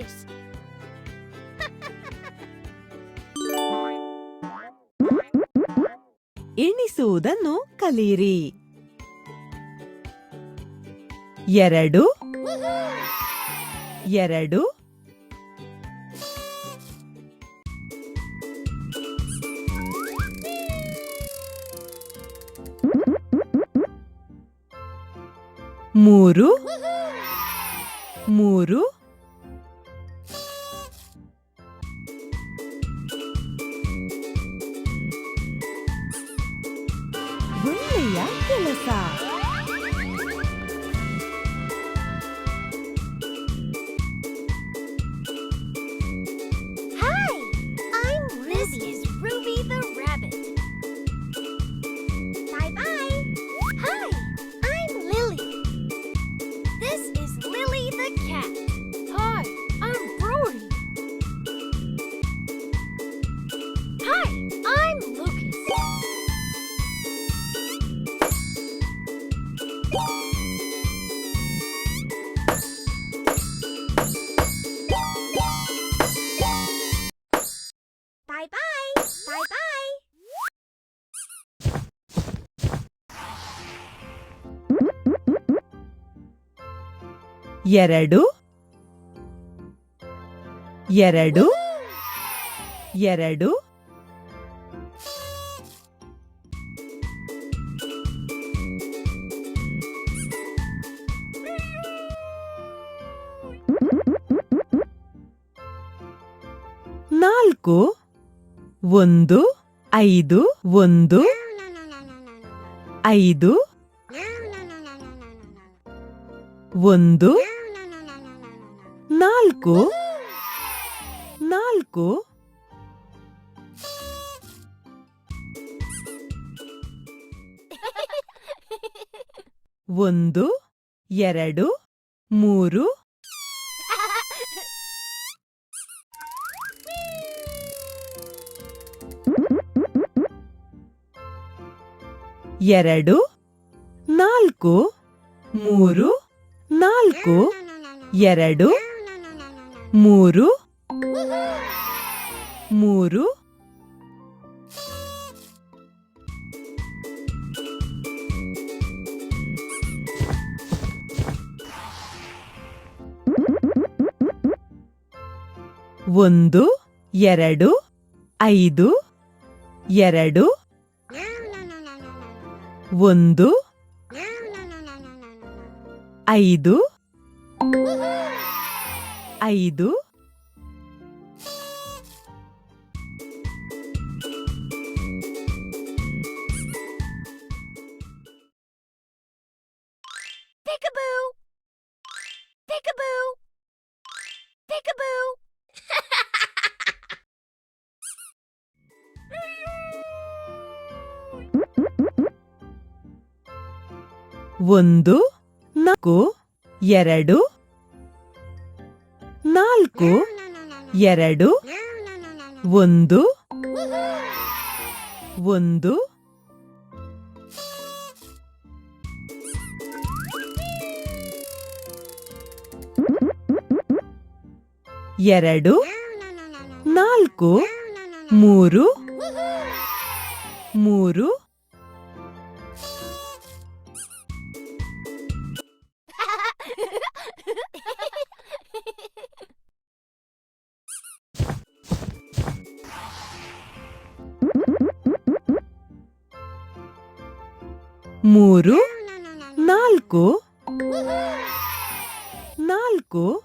focus. ಎಣಿಸುವುದನ್ನು ಕಲಿಯಿರಿ. 2 2 3 3 ಒಳ್ಳೆಯ ಕೆಲಸ. Hi, I'm Ruby. This is Ruby the rabbit. Bye-bye. Hi, I'm Lily. This is Lily the cat. Hi, I'm Brody. Hi, I'm Lucas. Bye-bye. Bye-bye. 2 2 2 4 1 5 1 5 1 4 4 1 2 3 2 4 3 4 2 3 3 1 2 5 2 1 5 5 Peekaboo. Peekaboo. Peekaboo. 1 4 2 4 2 1 1 2 4 3 3 3 4 4